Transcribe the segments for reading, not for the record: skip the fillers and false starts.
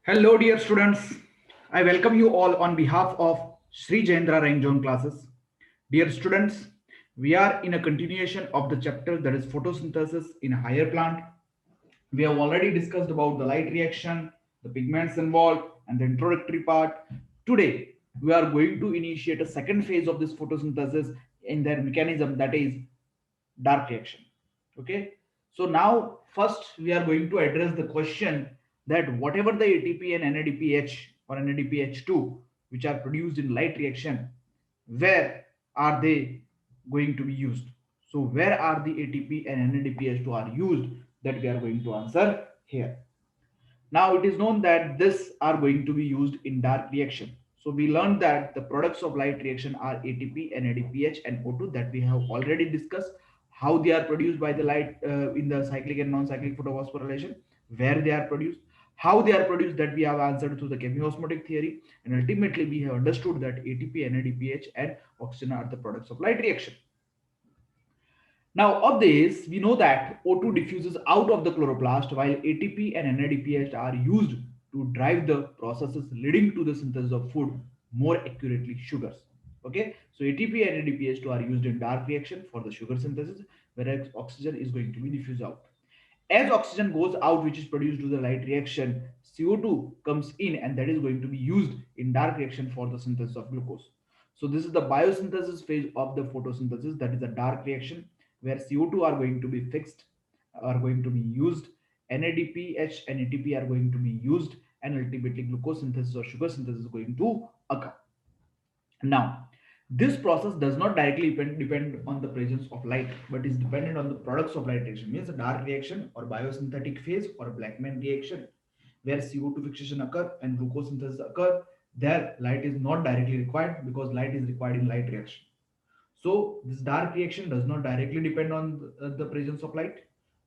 Hello, dear students. I welcome you all on behalf of Sri Jayendra Rangjong classes. Dear students, we are in a continuation of the chapter that is photosynthesis in a higher plant. We have already discussed about the light reaction, the pigments involved, and the introductory part. Today, we are going to initiate a second phase of this photosynthesis in their mechanism, that is dark reaction. Okay, so now first we are going to address the question that whatever the ATP and NADPH or NADPH2 which are produced in light reaction, where are they going to be used? So where are the ATP and NADPH2 are used, that we are going to answer here. Now it is known that this are going to be used in dark reaction. So we learned that the products of light reaction are ATP, NADPH and O2, that we have already discussed how they are produced by the light in the cyclic and non-cyclic photophosphorylation, where they are produced, how they are produced, that we have answered through the chemiosmotic theory, and ultimately we have understood that ATP, NADPH and oxygen are the products of light reaction. Now, of this, we know that O2 diffuses out of the chloroplast while ATP and NADPH are used to drive the processes leading to the synthesis of food, more accurately sugars. Okay, so ATP and NADPH2 are used in dark reaction for the sugar synthesis, whereas oxygen is going to be diffused out. As oxygen goes out, which is produced to the light reaction, CO2 comes in, and that is going to be used in dark reaction for the synthesis of glucose. So this is the biosynthesis phase of the photosynthesis, that is a dark reaction where CO2 are going to be fixed, are going to be used, NADPH and ATP are going to be used, and ultimately glucose synthesis or sugar synthesis is going to occur. Now, this process does not directly depend on the presence of light, but is dependent on the products of light reaction, means a dark reaction or biosynthetic phase or Blackman reaction, where CO2 fixation occur and glucose synthesis occur. There, light is not directly required because light is required in light reaction. So this dark reaction does not directly depend on the presence of light,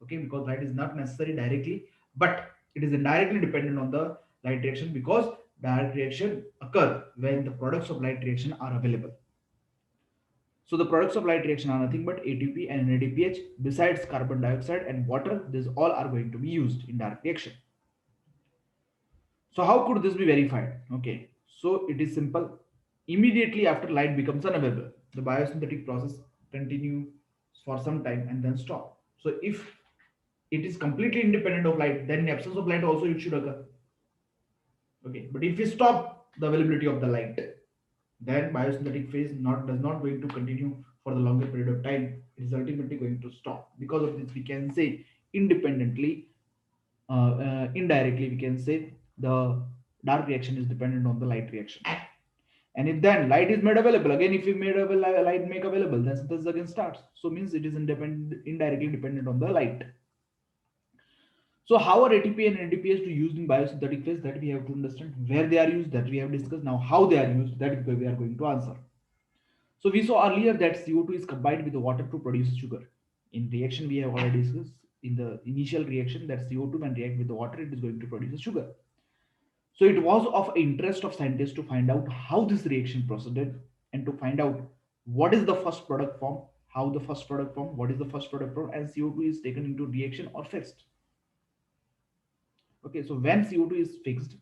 okay, because light is not necessary directly, but it is indirectly dependent on the light reaction because direct reaction occur when the products of light reaction are available. So the products of light reaction are nothing but ATP and NADPH. Besides carbon dioxide and water, these all are going to be used in direct reaction. So how could this be verified? Okay, so it is simple. Immediately after light becomes unavailable, the biosynthetic process continues for some time and then stop. So if it is completely independent of light, then in absence of light also it should occur. Okay, but if we stop the availability of the light, then biosynthetic phase does not going to continue for the longer period of time. It is ultimately going to stop. Because of this, we can say independently, indirectly, we can say the dark reaction is dependent on the light reaction. And if then light is made available, again, if we made light make available, then synthesis again starts. So means it is indirectly dependent on the light. So how are ATP and NADPH to used in biosynthetic phase, that we have to understand. Where they are used, that we have discussed. Now how they are used, that we are going to answer. So we saw earlier that CO2 is combined with the water to produce sugar. In reaction, we have already discussed in the initial reaction that CO2 when react with the water, it is going to produce a sugar. So it was of interest of scientists to find out how this reaction proceeded and to find out what is the first product form, how the first product form, what is the first product form, and CO2 is taken into reaction or fixed. Okay, so when CO2 is fixed,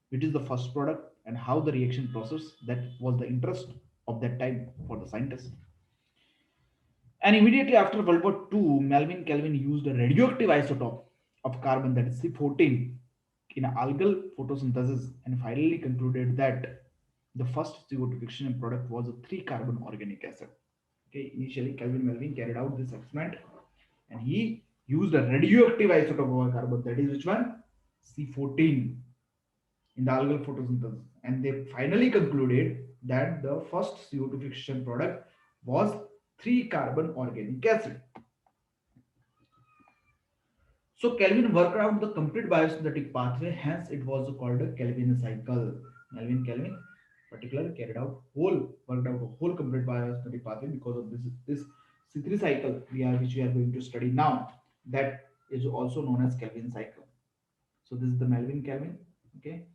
which is the first product and how the reaction process, that was the interest of that time for the scientists. And immediately after World War II, Melvin Kelvin used a radioactive isotope of carbon, that is C14, in algal photosynthesis and finally concluded that the first CO2 fixation product was a 3-carbon organic acid. Okay, initially Kelvin Melvin carried out this experiment and he used a radioactive isotope of carbon, that is which one? C14, in the algal photosynthesis, and they finally concluded that the first CO2 fixation product was 3-carbon organic acid. So Kelvin worked out the complete biosynthetic pathway, hence it was called a Kelvin cycle. Kelvin particularly carried out worked out a whole complete biosynthetic pathway. Because of this C3 cycle which we are going to study now, that is also known as Kelvin cycle. So this is the Kelvin. Okay.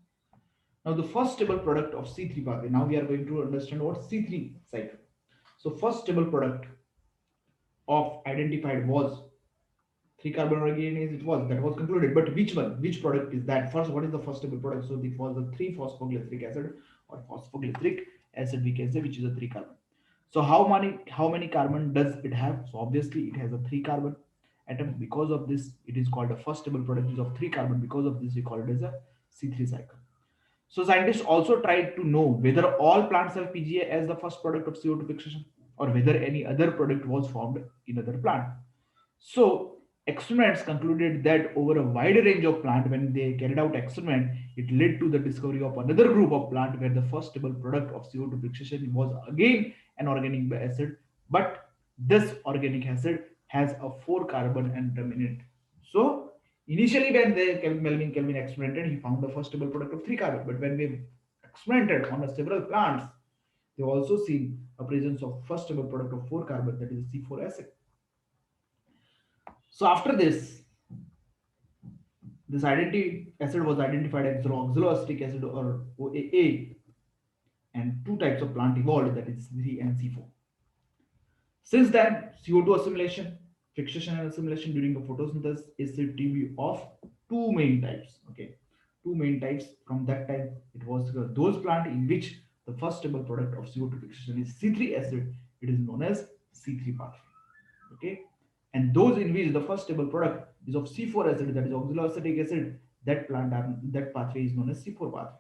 Now the first stable product of C3 pathway. Now we are going to understand what C3 cycle. So first stable product of identified was Three carbon organics it was that was concluded. But which one? Which product is that? First, what is the first stable product? So it was the 3-phosphoglyceric acid or phosphoglyceric acid we can say, which is a three carbon. So how many carbon does it have? So obviously it has a three carbon atom. Because of this, it is called a first stable product is of three carbon. Because of this, we call it as a C3 cycle. So scientists also tried to know whether all plants have PGA as the first product of CO2 fixation, or whether any other product was formed in other plant. So experiments concluded that over a wide range of plant, when they carried out experiment, it led to the discovery of another group of plant where the first stable product of CO2 fixation was again an organic acid, but this organic acid has a four carbon atom in it. So initially, when Melvin Kelvin experimented, he found the first stable product of three carbon. But when we experimented on several plants, they also seen a presence of first stable product of four carbon, that is C4 acid. So after this identity acid was identified as oxaloacetic acid or OAA, and two types of plant evolved, that is C3 and C4. Since then, CO2 assimilation, fixation and assimilation during the photosynthesis is said to be of two main types. Okay, two main types. From that time, it was those plant in which the first stable product of CO2 fixation is C3 acid. It is known as C3 pathway. Okay, and those in which the first stable product is of C4 acid, that is oxaloacetic acid, that pathway is known as C4 pathway.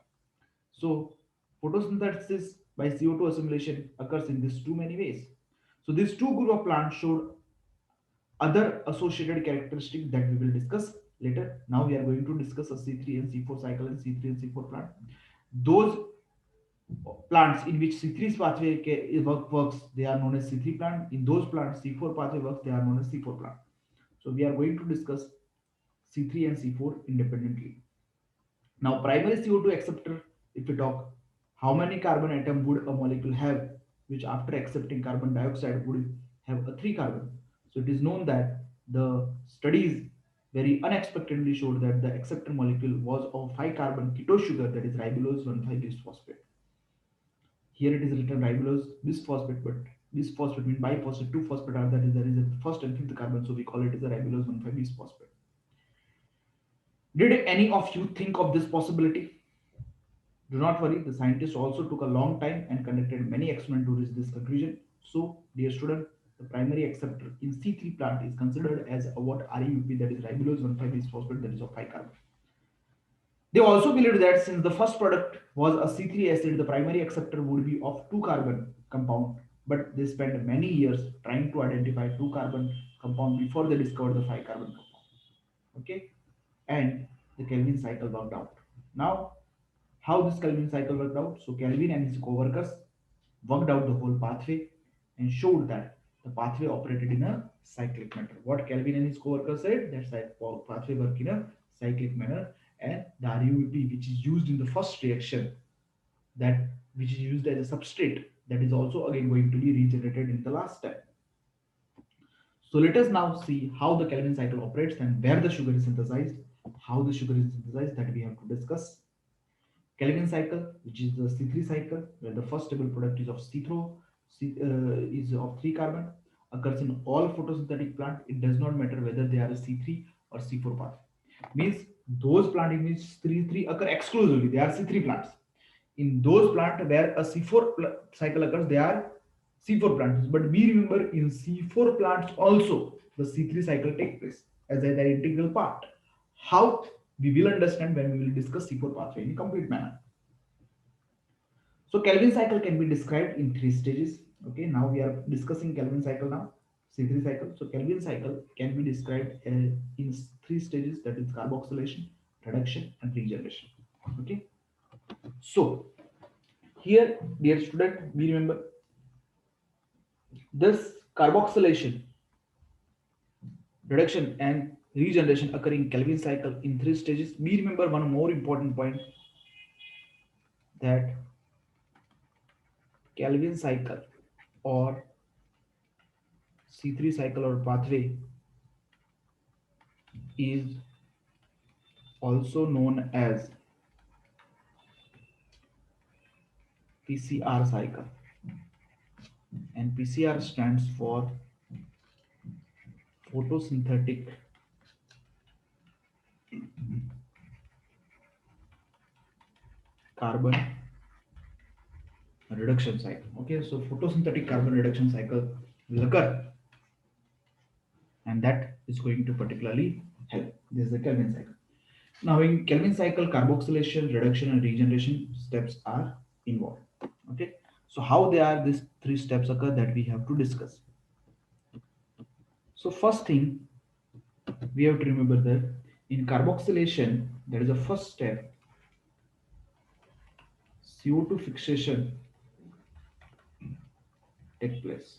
So photosynthesis by CO2 assimilation occurs in these two many ways. So these two group of plants showed other associated characteristics that we will discuss later. Now we are going to discuss a C3 and C4 cycle and C3 and C4 plant. Those plants in which C3 pathway works, they are known as C3 plant. In those plants C4 pathway works, they are known as C4 plant. So we are going to discuss C3 and C4 independently. Now, primary CO2 acceptor, if we talk, how many carbon atom would a molecule have, which after accepting carbon dioxide would have a three carbon? So it is known that the studies very unexpectedly showed that the acceptor molecule was of 5 carbon ketose sugar, that is ribulose 1,5 bisphosphate. Here it is written ribulose bisphosphate, but bisphosphate means biphosphate, two phosphate are that is there is a first and fifth carbon, so we call it as a ribulose 1,5 bisphosphate. Did any of you think of this possibility? Do not worry, the scientists also took a long time and conducted many experiments to reach this conclusion. So, dear student, the primary acceptor in C3 plant is considered as a what RUP, that is ribulose 1,5 bisphosphate, that is of 5 carbon. They also believed that since the first product was a C3 acid, the primary acceptor would be of 2 carbon compound. But they spent many years trying to identify 2 carbon compound before they discovered the 5 carbon compound. Okay, and the Kelvin cycle worked out. Now, how this Kelvin cycle worked out? So Kelvin and his co-workers worked out the whole pathway and showed that the pathway operated in a cyclic manner. What Kelvin and his co-workers said, that pathway work in a cyclic manner, and the RUP, which is used in the first reaction, that which is used as a substrate, that is also again going to be regenerated in the last step. So let us now see how the Kelvin cycle operates and where the sugar is synthesized. How the sugar is synthesized, that we have to discuss. Kelvin cycle, which is the C3 cycle, where the first stable product is of is of 3 carbon, occurs in all photosynthetic plant. It does not matter whether they are a C3 or C4 path. Means those plant in which C3 occur exclusively, they are C3 plants. In those plants where a C4 cycle occurs, they are C4 plants. But we remember in C4 plants also the C3 cycle takes place as an integral part. How we will understand when we will discuss C4 pathway in a complete manner. So Kelvin cycle can be described in three stages. Okay, now we are discussing Kelvin cycle now, C3 cycle. So Kelvin cycle can be described in three stages, that is carboxylation, reduction, and regeneration. Okay, so here, dear student, we remember this carboxylation, reduction, and regeneration occur in Kelvin cycle in three stages. We remember one more important point, that Kelvin cycle or C3 cycle or pathway is also known as PCR cycle, and PCR stands for photosynthetic carbon reduction cycle. Okay, so photosynthetic carbon reduction cycle will occur, and that is going to particularly help. This is the Kelvin cycle. Now, in Kelvin cycle, carboxylation, reduction, and regeneration steps are involved. Okay, so how they are, these three steps occur that we have to discuss. So, first thing we have to remember that in carboxylation, there is a first step, CO2 fixation take place,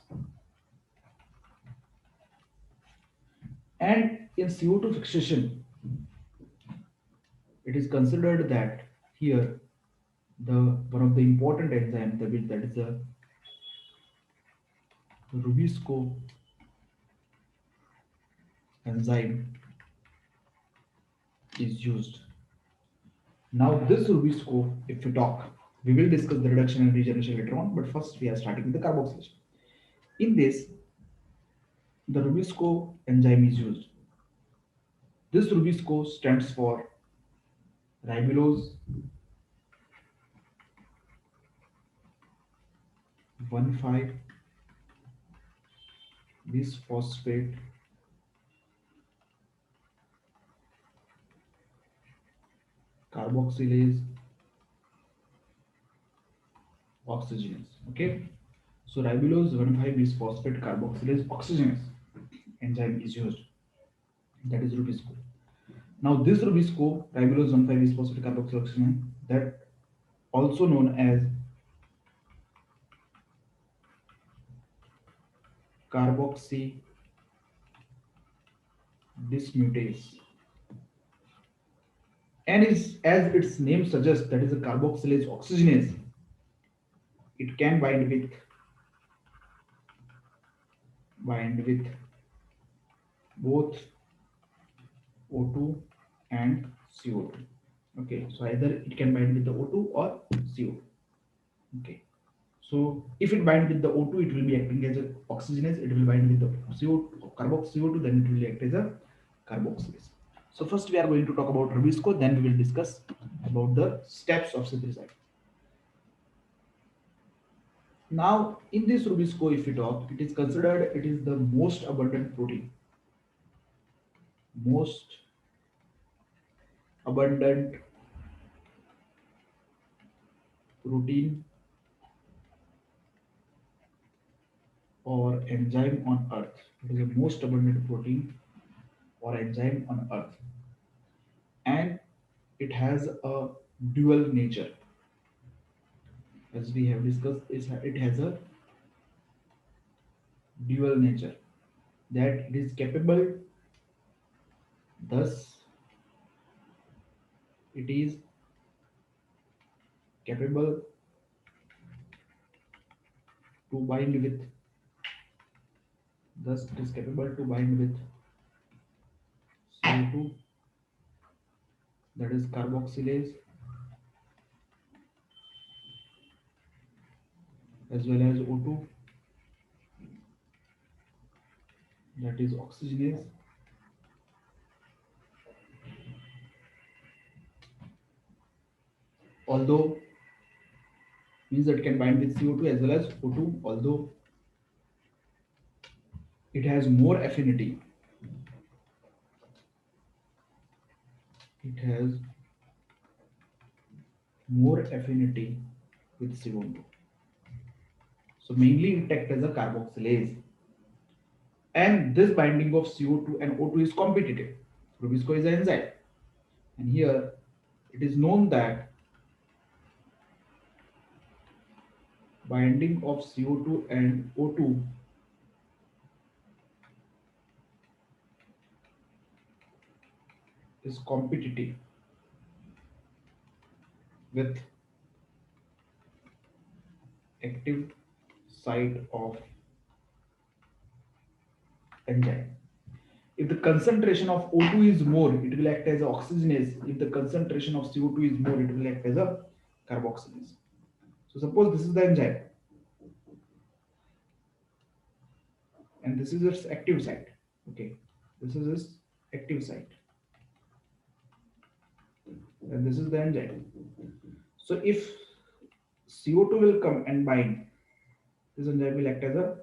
and in CO2 fixation, it is considered that here the one of the important enzyme that is the Rubisco enzyme is used. Now this Rubisco, if we talk, we will discuss the reduction and regeneration later on, but first we are starting with the carboxylation. In this, the Rubisco enzyme is used. This Rubisco stands for ribulose 1,5 bisphosphate carboxylase oxygenase. Okay, so ribulose 1,5 bisphosphate carboxylase oxygenase enzyme is used. That is Rubisco. Now this Rubisco ribulose 1,5 bisphosphate carboxylase oxygenase, that also known as carboxy dismutase, and is as its name suggests, that is a carboxylase oxygenase. It can bind with both O2 and CO2. Okay, so either it can bind with the O2 or CO2. Okay, so if it bind with the O2, it will be acting as a oxygenase. It will bind with the CO2, carbox CO2, then it will act as a carboxylase. So first we are going to talk about Rubisco, then we will discuss about the steps of synthesis. Now, in this Rubisco, if we talk, it is considered it is the most abundant protein. Most abundant protein or enzyme on earth. It is the most abundant protein or enzyme on earth. And it has a dual nature. As we have discussed, it has a dual nature, that it is capable, thus it is capable to bind with, thus it is capable to bind with CO2, that is carboxylase, as well as O2, that is oxygenase, although means that it can bind with CO2 as well as O2, although it has more affinity. It has more affinity with CO2. So mainly it acts as a carboxylase. And this binding of CO2 and O2 is competitive. Rubisco is an enzyme. And here it is known that binding of CO2 and O2 is competitive with active site of enzyme. If the concentration of O2 is more, it will act as an oxygenase. If the concentration of CO2 is more, it will act as a carboxylase. So suppose this is the enzyme and this is its active site. Okay, this is its active site and this is the enzyme. So if CO2 will come and bind, this enzyme will act as a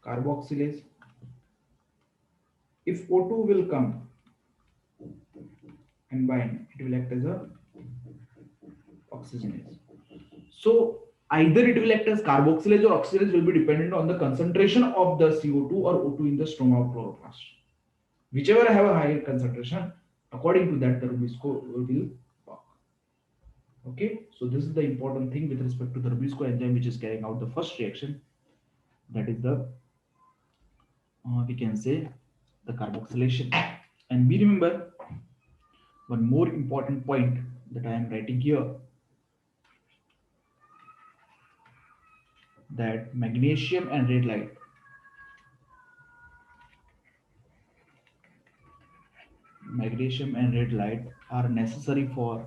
carboxylase. If O2 will come and bind, it will act as a oxygenase. So either it will act as carboxylase or oxidase will be dependent on the concentration of the CO2 or O2 in the stroma of chloroplast. Whichever have a higher concentration, according to that the Rubisco will work. Okay, so this is the important thing with respect to the Rubisco enzyme which is carrying out the first reaction. That is the we can say the carboxylation. And we remember one more important point that I am writing here, that magnesium and red light are necessary for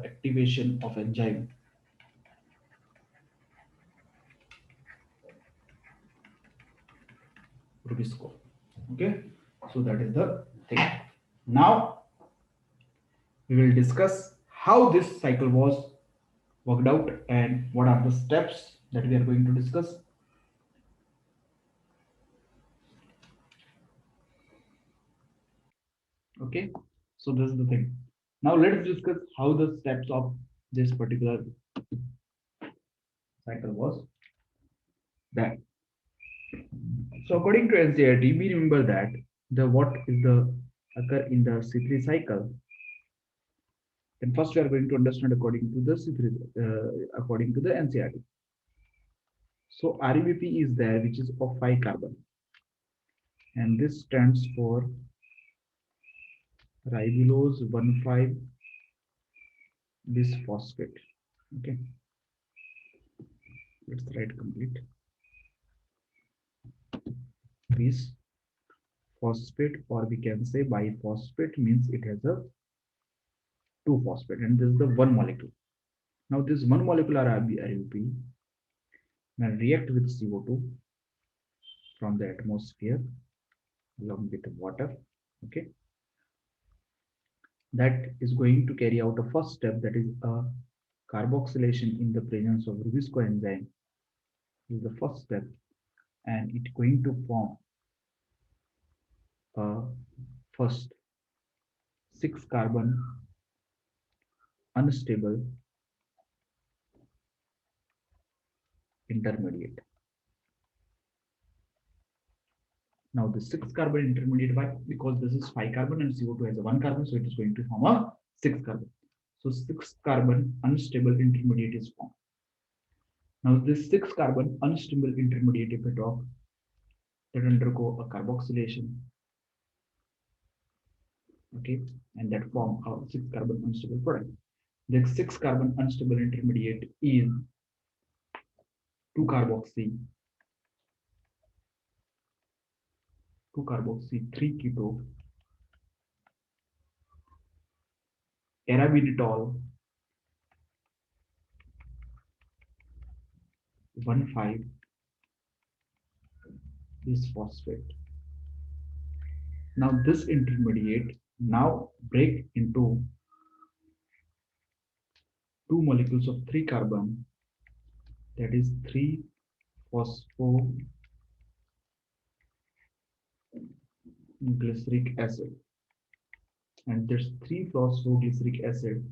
activation of enzyme Rubisco. Okay, so that is the thing. Now we will discuss how this cycle was worked out and what are the steps that we are going to discuss. Okay, so this is the thing. Now let's discuss how the steps of this particular cycle was that. So according to NCERT, we remember that the what is the occur in the C3 cycle. Then first we are going to understand according to the C3 according to the NCERT. So REBP is there, which is of 5 carbon, and this stands for ribulose 1,5 bisphosphate. Okay, let's write complete. Bisphosphate, or we can say biphosphate, means it has a 2 phosphate, and this is the one molecule. Now this one molecular REBP will react with CO2 from the atmosphere along with water. Okay, that is going to carry out a first step, that is a carboxylation in the presence of Rubisco enzyme. This is the first step, and it's going to form a first 6 carbon unstable intermediate. Now the 6 carbon intermediate, why? Because this is 5 carbon and CO2 has a 1 carbon, so it is going to form a 6 carbon. So 6 carbon unstable intermediate is formed. Now this 6 carbon unstable intermediate, if I talk, that undergo a carboxylation, okay, and that form a 6 carbon unstable product. The 6 carbon unstable intermediate is 2 carboxy 3 keto arabinitol 1,5 bisphosphate. Now this intermediate now break into 2 molecules of 3 carbon, that is 3 phosphoglyceric acid, and this 3 phosphoglyceric acid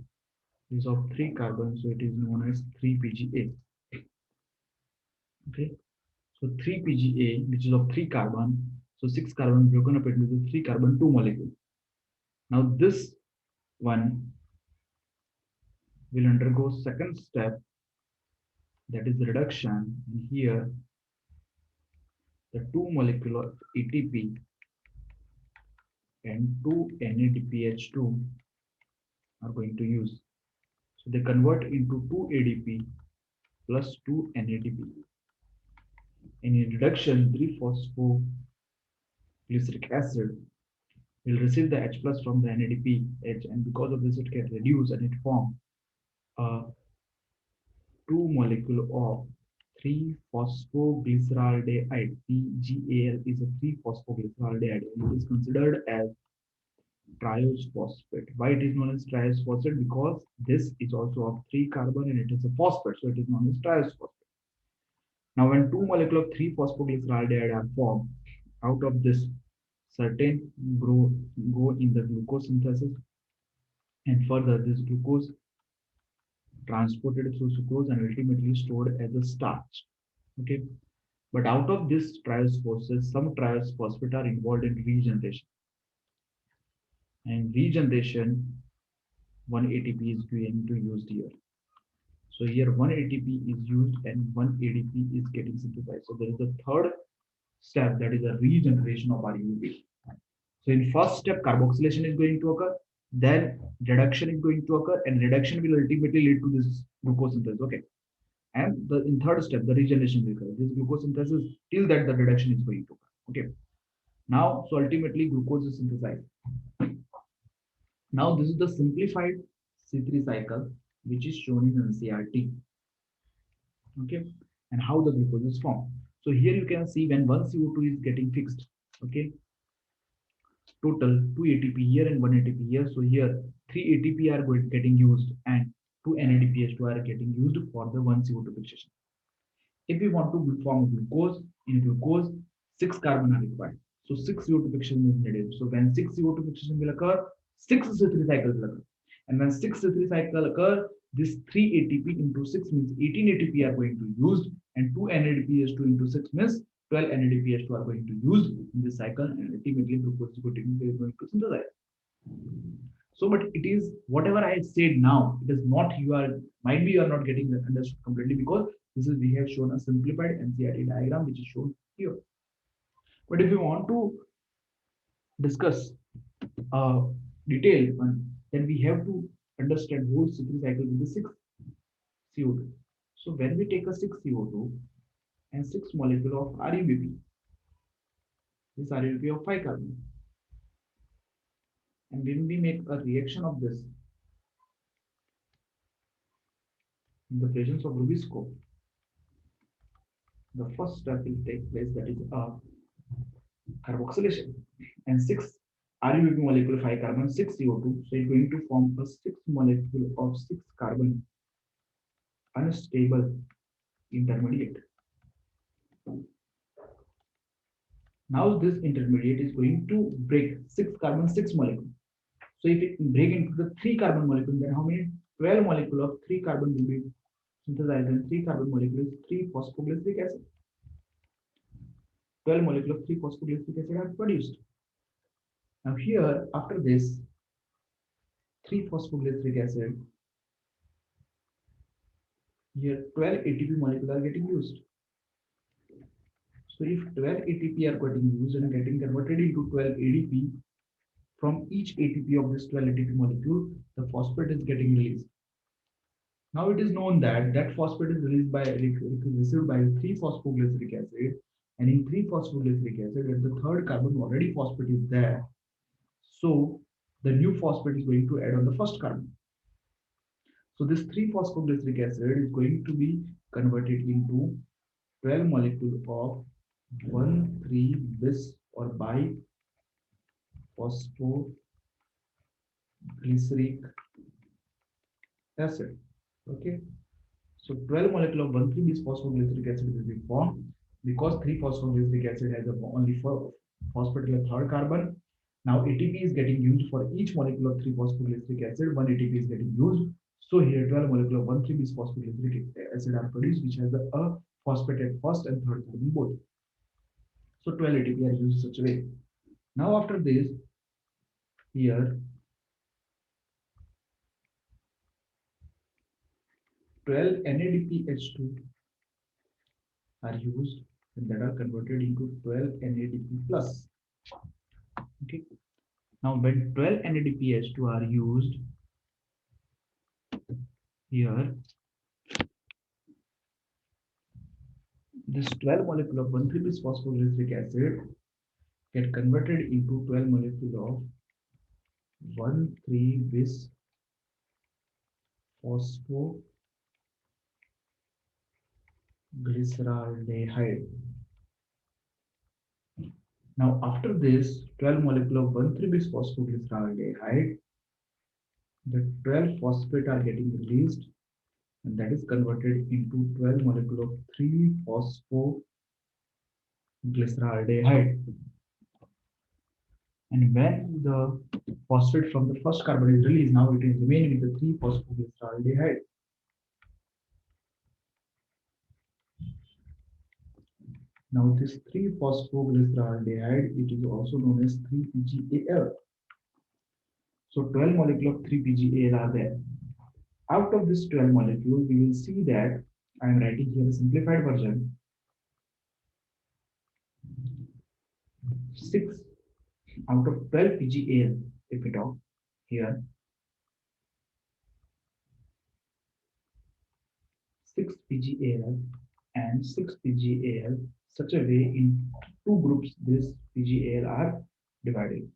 is of 3 carbon, so it is known as 3-PGA. Okay, so 3-PGA, which is of 3 carbon, so 6 carbon broken up into the 3 carbon 2 molecule. Now this one will undergo second step, that is reduction. And here the 2 molecule of ATP and 2 NADPH2 are going to use. So they convert into 2 ADP plus 2 NADP. In reduction, 3 phosphoglyceric acid will receive the H plus from the NADP H, and because of this it can reduce and it form a 2 molecule of 3-phosphoglyceraldehyde, TGAL, is a 3-phosphoglyceraldehyde and it is considered as triose phosphate. Why it is known as triose phosphate? Because this is also of 3 carbon and it is a phosphate, so it is known as triose phosphate. Now, when two molecules of 3-phosphoglyceraldehyde are formed, out of this, certain go in the glucose synthesis, and further this glucose transported through sucrose and ultimately stored as a starch. Okay, but out of this triose phosphate, some triose phosphate are involved in regeneration, and regeneration, one ATP is going to used here. So here one ATP is used and one ADP is getting synthesized. So there is a third step, that is a regeneration of RUB. So in first step, carboxylation is going to occur, then reduction is going to occur, and reduction will ultimately lead to this glucose synthesis. Okay. And in third step, the regeneration will occur. This glucose synthesis, till that the reduction is going to occur. Okay. Now, so ultimately glucose is synthesized. Now this is the simplified C3 cycle, which is shown in NCRT. Okay, and how the glucose is formed. So here you can see when one CO2 is getting fixed. Okay, total 2 ATP here and 1 ATP here. So here 3 ATP are getting used and 2 NADPH2 are getting used for the 1 CO2 fixation. If we want to form glucose, in glucose 6 carbon are required. So 6 CO2 fixation is needed. So when 6 CO2 fixation will occur, 6 C3 cycles will occur. And when 6 C3 cycle occur, this 3 ATP into 6 means 18 ATP are going to be used, and 2 NADPH2 into 6 means 12 NADPH2 are going to be used in this cycle, and ultimately glucose is going to synthesize. So, but it is whatever I said now, it is not, you are, might be you are not getting understood completely, because this is, we have shown a simplified NCRT diagram which is shown here. But if you want to discuss detail one, then we have to understand whole C3 cycle with the 6 CO2. So when we take a 6 CO2 and 6 molecule of RUBP, this RUBP of 5 carbon, and when we make a reaction of this in the presence of Rubisco, the first step will take place, that is carboxylation, and 6 RUBP molecule 5 carbon 6 CO2, so it's going to form a 6 molecule of 6 carbon unstable intermediate. Now this intermediate is going to break 6 carbon 6 molecule. So if it break into the 3 carbon molecule, then how many? 12 molecule of 3 carbon will be synthesized, and 3 carbon molecule is 3 phosphoglyceric acid. 12 molecule of 3 phosphoglyceric acid are produced. Now here, after this 3 phosphoglyceric acid, here 12 ATP molecule are getting used. So if 12 ATP are getting used and getting converted into 12 ADP, from each ATP of this 12 ATP molecule, the phosphate is getting released. Now it is known that that phosphate is released by received by 3 phosphoglyceric acid, and in 3 phosphoglyceric acid, at the third carbon already phosphate is there. So the new phosphate is going to add on the first carbon. So this 3 phosphoglyceric acid is going to be converted into 12 molecule of 1,3-bis or bi-phosphoglyceric acid. Okay. So 12 molecule of 1,3-bis phosphoglyceric acid will be formed, because 3 phosphoglyceric acid has only 4 phosphate in the third carbon. Now ATP is getting used for each molecule of 3 phosphoglyceric acid. 1 ATP is getting used. So here 12 molecule of 1,3-bis phosphoglyceric acid are produced, which has a phosphate at first and third carbon both. So 12 ATP are used such a way. Now after this, here 12 NADPH2 are used, and that are converted into 12 NADP plus. Okay. Now when 12 NADPH2 are used, here this 12 molecule of 1,3-bis phosphoglyceric acid get converted into 12 molecule of 1,3-bis phosphoglyceric glyceraldehyde. Now after this 12 molecule of 1,3-bis phosphoglyceraldehyde, the 12 phosphate are getting released, and that is converted into 12 molecule of 3-phosphoglyceraldehyde. And when the phosphate from the first carbon is released, now it is remaining with the 3-phosphoglyceraldehyde. Now this 3-phosphoglyceraldehyde, it is also known as 3-PGAL. So 12 molecule of 3-PGAL are there. Out of this 12 molecule, we will see that I am writing here a simplified version. 6 out of 12 PGAL, if we talk here, 6 PGAL and 6 PGAL, such a way in two groups this PGAL are divided.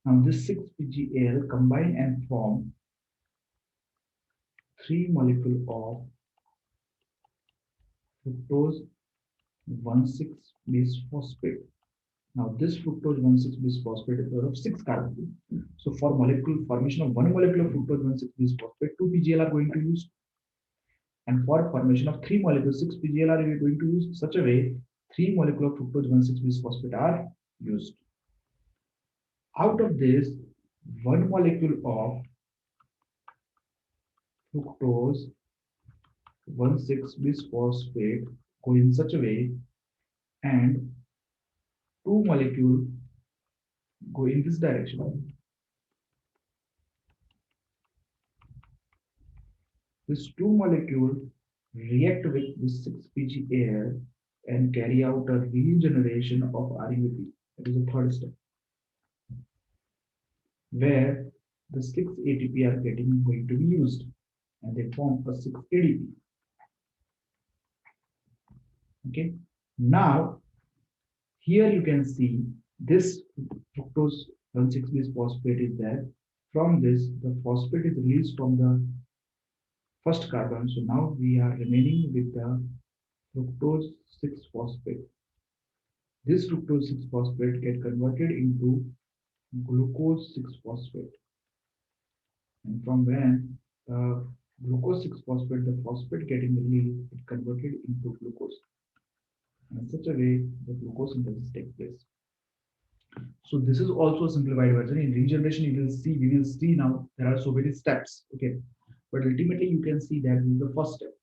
Now this 6 PGAL combine and form 3 molecule of fructose 1,6 bisphosphate. Now this fructose 1,6 bisphosphate is of 6 carbon. So for molecule formation of one molecule of fructose 1,6 bisphosphate, 2 PGL are going to use, and for formation of 3 molecules, 6 PGL are going to use. Such a way 3 molecule of fructose 1,6 bisphosphate are used. Out of this, one molecule of fructose 1,6 bisphosphate go in such a way, and two molecule go in this direction. This two molecule react with this 6-PGAL and carry out a regeneration of RUP. That is the third step, where the 6 ATP are going to be used, and they form a 6 ADP. Okay. Now here you can see this fructose 1,6 bisphosphate is there. From this, the phosphate is released from the first carbon. So now we are remaining with the fructose 6 phosphate. This fructose 6 phosphate get converted into glucose 6 phosphate. And from when glucose 6 phosphate, the phosphate getting released, it converted into glucose. And in such a way, the glucose synthesis takes place. So this is also a simplified version. In regeneration, we will see now there are so many steps. Okay, but ultimately you can see that this is the first step.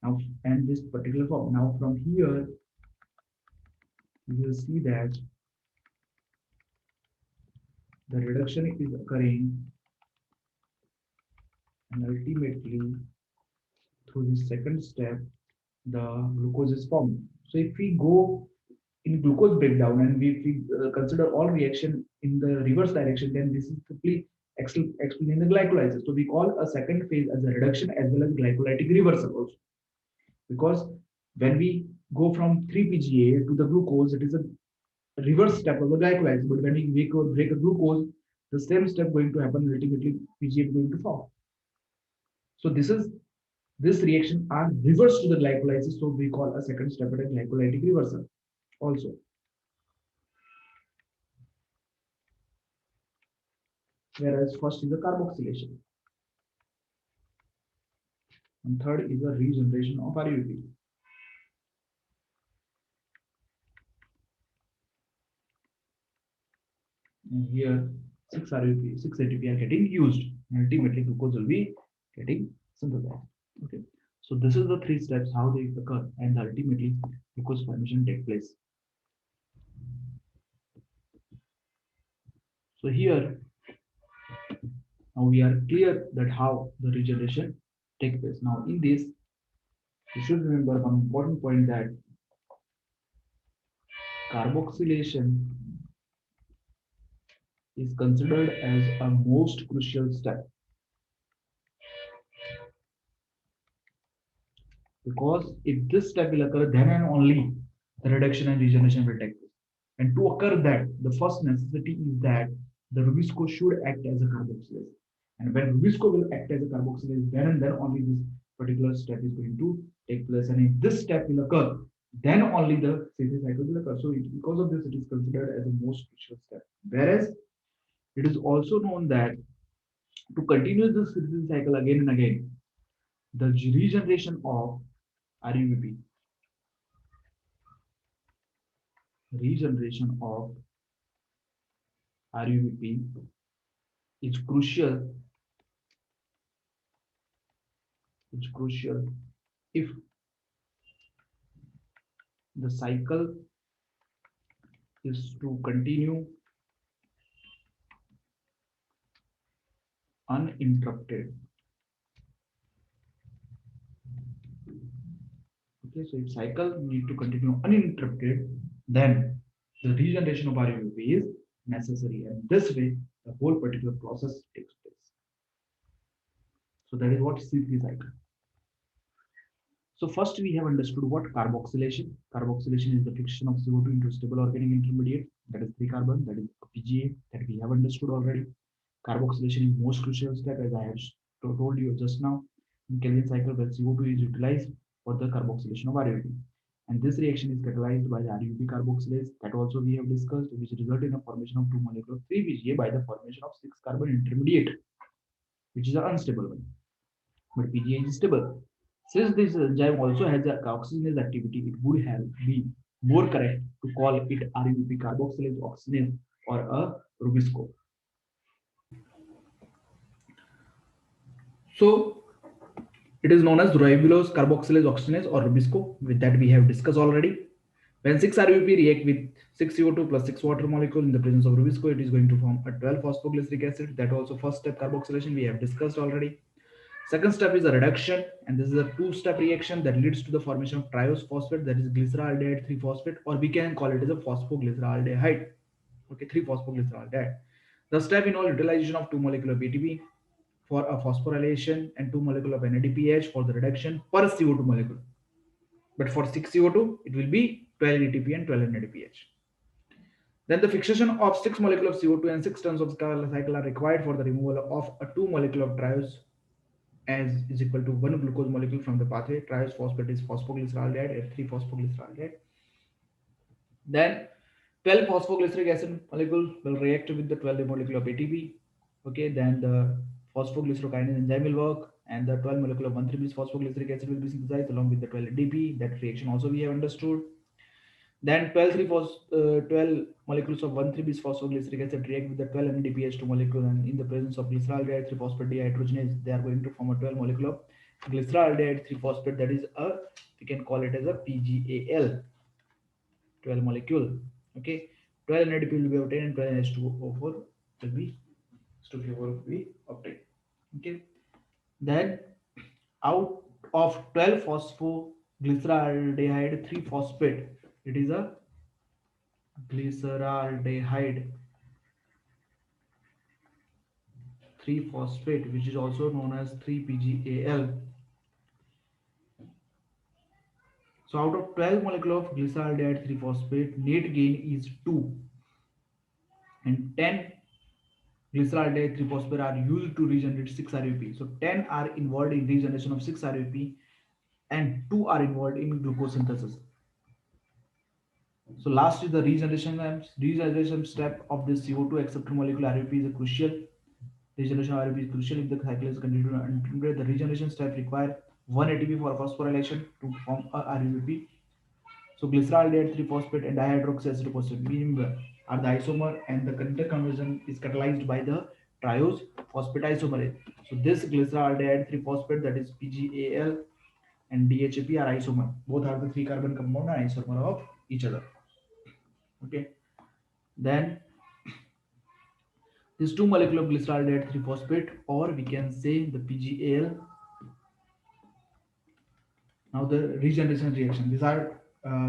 Now, and this particular form. Now from here, you will see that the reduction is occurring, and ultimately through the second step, the glucose is formed. So if we go in glucose breakdown and we consider all reaction in the reverse direction, then this is simply explaining the glycolysis. So we call a second phase as a reduction as well as glycolytic reversal also, because when we go from 3-PGA to the glucose, it is a reverse step of the glycolysis. But when we break a glucose, the same step going to happen. Ultimately, PGA is going to form. So this reaction are reversed to the glycolysis. So we call a second step as a glycolytic reversal also. Whereas first is the carboxylation, and third is the regeneration of RUP. And here 6 RUP, 6 ATP are getting used, and ultimately glucose will be getting synthesized. Okay, so this is the three steps how they occur, and ultimately glucose formation take place. So here now we are clear that how the regeneration takes place. Now in this, you should remember one important point, that carboxylation is considered as a most crucial step, because if this step will occur, then and only the reduction and regeneration will take place. And to occur that, the first necessity is that the Rubisco should act as a carboxylase. And when Rubisco will act as a carboxylase, then and then only this particular step is going to take place, and if this step will occur, then only the synthesis cycle will occur. So because of this, it is considered as a most crucial step. Whereas it is also known that to continue this synthesis cycle again and again, the regeneration of RUBP, regeneration of RUBP is crucial. It's crucial if the cycle is to continue uninterrupted. Okay, so if cycle need to continue uninterrupted, then the regeneration of RUBP is necessary, and this way the whole particular process takes place. So that is what C3 cycle. So first we have understood what carboxylation. Carboxylation is the fixation of CO2 into stable organic intermediate, that is 3 carbon, that is PGA, that we have understood already. Carboxylation is most crucial step, as I have told you just now. In Kelvin cycle, where CO2 is utilized for the carboxylation of RUP. And this reaction is catalyzed by the RUP carboxylase, that also we have discussed, which result in a formation of 2 molecules of 3 PGA by the formation of 6 carbon intermediate, which is an unstable one. But PGA is stable. Since this enzyme also has a oxygenase activity, it would have been more correct to call it RUP carboxylase oxidase or a Rubisco. So it is known as ribulose carboxylase oxidase or Rubisco, with that we have discussed already. When 6-RUP react with 6CO2 plus 6 water molecule in the presence of Rubisco, it is going to form a 12 phosphoglyceric acid. That also first step carboxylation we have discussed already. Second step is a reduction, and this is a two-step reaction that leads to the formation of triose phosphate, that is glyceraldehyde 3-phosphate, or we can call it as a phosphoglyceraldehyde. Okay, 3-phosphoglyceraldehyde. The step involves utilization of 2 molecular of ATP for a phosphorylation and 2 molecule of NADPH for the reduction per CO2 molecule. But for 6CO2, it will be 12 ATP and 12 NADPH. Then the fixation of 6 molecule of CO2 and 6 tons of cycle are required for the removal of a 2 molecule of triose as is equal to 1 glucose molecule from the pathway. Triose phosphate is phosphoglyceraldehyde at 3 phosphoglyceraldehyde. Then 12 phosphoglyceric acid molecule will react with the 12 molecule of ATP. Okay, then the phosphoglycerokinase enzyme will work, and the 12 molecule of 1,3-bis phosphoglyceric acid will be synthesized along with the 12 ADP. That reaction also we have understood. Then 12 molecules of 1,3-bis phosphoglyceric acid react with the 12 NADPH2 molecule, and in the presence of glyceraldehyde 3-phosphate dehydrogenase, they are going to form a 12 molecule of glyceraldehyde 3-phosphate. That is a, we can call it as a PGAL 12 molecule. Okay, 12 NADP will be obtained and 12 H2O4 will be H2O4 will be obtained. Okay, then out of 12 phosphoglyceraldehyde 3-phosphate, it is a glyceraldehyde 3-phosphate, which is also known as 3-PGAL. So out of 12 molecule of glyceraldehyde 3-phosphate, net gain is 2, and 10 glyceraldehyde 3-phosphate are used to regenerate 6-RUP. So 10 are involved in regeneration of 6-RUP and 2 are involved in glucose synthesis. So last is the regeneration. Regeneration step of this CO2 acceptor molecule RUP is a crucial. Regeneration of RUP is crucial if the cycle is continued uninterrupted. The regeneration step require 1 ATP for phosphorylation to form a RUP. So glyceraldehyde 3-phosphate and dihydroxyacid phosphate are the isomer, and the interconversion is catalyzed by the triose phosphate isomerase. So this glyceraldehyde 3-phosphate, that is PGAL, and DHAP are isomer. Both are the 3 carbon compound and isomer of each other. Okay. Then this 2 molecule of glyceraldehyde 3-phosphate, or we can say the PGAL. Now the regeneration reaction. These are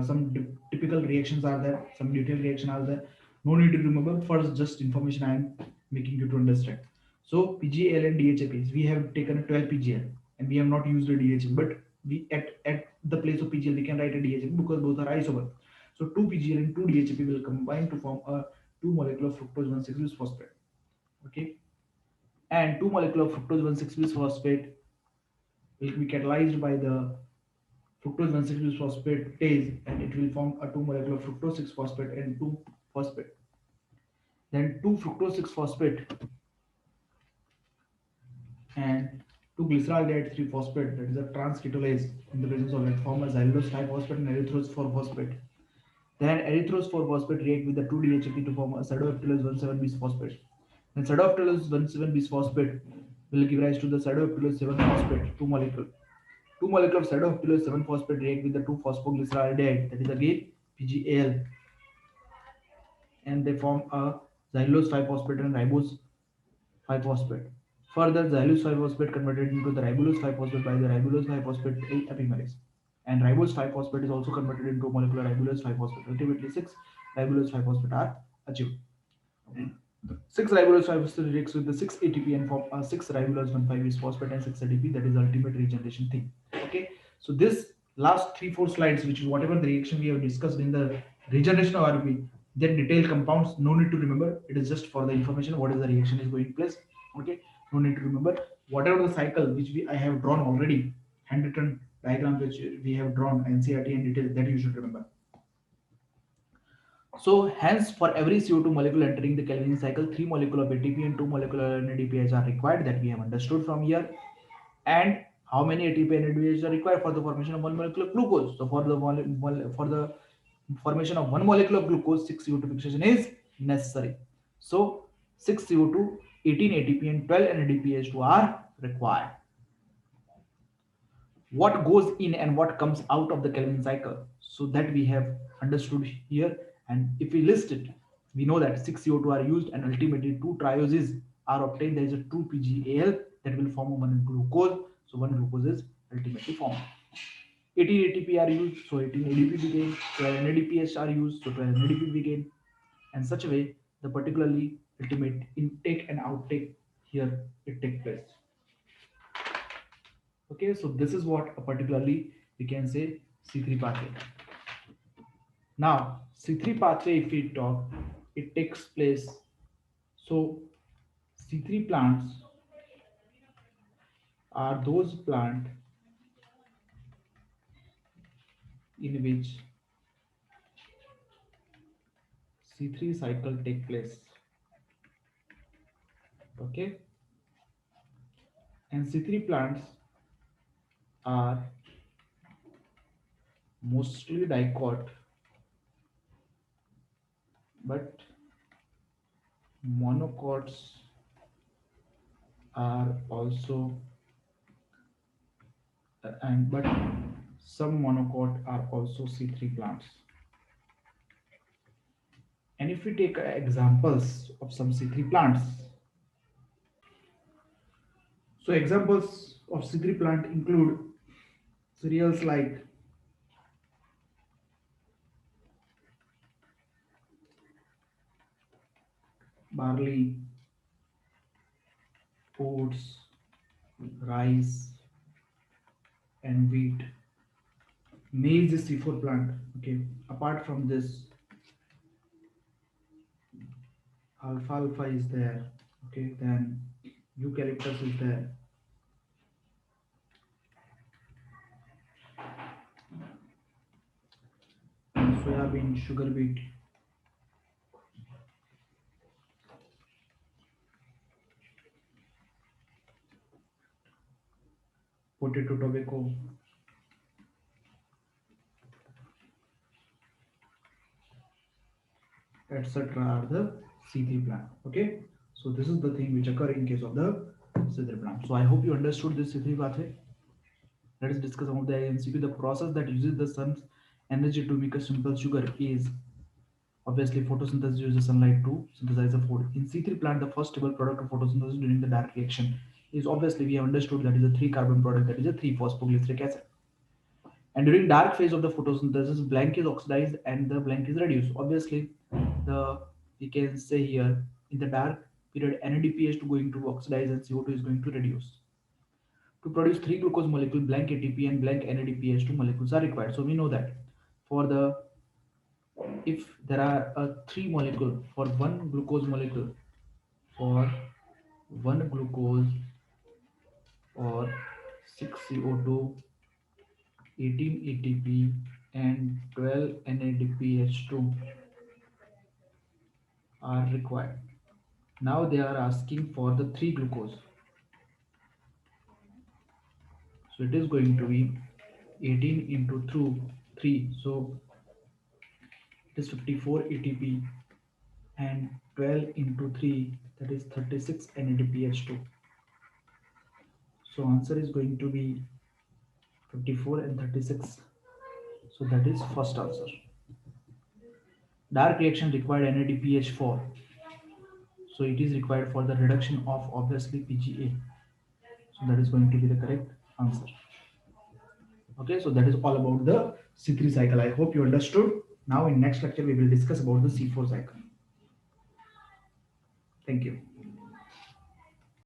some typical reactions are there, some detailed reaction are there. No need to remember. First, just information I am making you to understand. So PGAL and DHAP, we have taken a 12 PGL and we have not used a DHAP, but we at the place of PGL we can write a DHAP because both are isomer. So 2 PGL and 2 DHAP will combine to form a 2 molecule of fructose 1,6-bis phosphate. Okay, and 2 molecule of fructose 1,6-bis phosphate will be catalyzed by the fructose 1,6 bisphosphate and it will form a 2 molecule of fructose 6 phosphate and 2 phosphate. Then 2 fructose 6 phosphate and 2 glyceraldehyde 3 phosphate, that is a trans ketolase in the presence of that form a xylulose 5 phosphate and erythrose 4 phosphate. Then erythrose 4 phosphate react with the 2 DHAP to form a pseudoheptulose 1,7 bisphosphate. Then pseudoheptulose 1,7 bisphosphate will give rise to the pseudoheptulose 7 phosphate 2 molecule. 2 molecule of pseudoheptulose 7 phosphate react with the 2 phosphoglyceraldehyde, that is again PGAL, and they form a xylulose 5 phosphate and ribose 5 phosphate. Further, xylulose 5 phosphate converted into the ribulose 5 phosphate by the ribulose 5 phosphate epimerase. And ribose 5 phosphate is also converted into molecular ribulose 5 phosphate. Ultimately, 6 ribulose 5 phosphate are achieved. 6 ribulose 5 phosphate reacts with the 6 ATP and form a 6 ribulose 1,5 is phosphate and 6 ATP, that is ultimate regeneration thing. Okay, so this last 3-4 slides, which is whatever the reaction we have discussed in the regeneration of RP, that detailed compounds, no need to remember. It is just for the information what is the reaction is going place. Okay, no need to remember. Whatever the cycle which I have drawn already, handwritten diagram which we have drawn NCRT and detail, that you should remember. So hence for every CO2 molecule entering the Calvin cycle, 3 molecule of ATP and 2 molecular NADPH are required, that we have understood from here. And how many ATP and NADPH are required for the formation of 1 molecule of glucose? So for the formation of 1 molecule of glucose, 6 CO2 fixation is necessary. So 6 CO2, 18 ATP and 12 NADPH2 are required. What goes in and what comes out of the Calvin cycle, so that we have understood here. And if we list it, we know that 6 CO2 are used and ultimately 2 trioses are obtained. There is a 2 PGAL that will form 1 glucose, so 1 glucose is ultimately formed. 18 ATP are used, so 18 ADP became, 12 NADPH are used, so 12 NADP became, and such a way the particularly ultimate intake and outtake here it takes place. Okay, so this is what particularly we can say C3 pathway. Now C3 pathway, if we talk, it takes place. So C3 plants are those plants in which C3 cycle take place. Okay, and C3 plants are mostly dicot, but monocots are also and but some monocot are also C3 plants. And if we take examples of some C3 plants, so examples of C3 plant include cereals like barley, oats, rice, and wheat. Maize is C4 plant. Okay. Apart from this, alfalfa is there. Okay. Then eucalyptus is there. And soybean, sugar beet. Potato, tobacco, etc. are the C3 plant. Okay. So this is the thing which occur in case of the C3 plant. So I hope you understood this C3 pathway. Let us discuss some of the MCQ. The process that uses the sun's energy to make a simple sugar is obviously photosynthesis uses sunlight to synthesize the food. In C3 plant, the first stable product of photosynthesis during the dark reaction is obviously we have understood that is a 3 carbon product, that is a 3 phosphoglyceric acid. And during dark phase of the photosynthesis, blank is oxidized and the blank is reduced. Obviously, the we can say here in the dark period NADPH to going to oxidize and CO2 is going to reduce. To produce 3 glucose molecule, blank ATP and blank NADPH2 molecules are required. So we know that for the if there are 3 molecule for 1 glucose molecule, for 1 glucose or 6 CO2 18 ATP and 12 NADPH2 are required. Now they are asking for the 3 glucose. So it is going to be 18 into through 3. So it is 54 ATP and 12 into 3, that is 36 NADPH2. So answer is going to be 54 and 36. So that is first answer. Dark reaction required NADPH4. So it is required for the reduction of obviously PGA. So that is going to be the correct answer. Okay, so that is all about the C3 cycle. I hope you understood. Now in next lecture we will discuss about the C4 cycle. Thank you.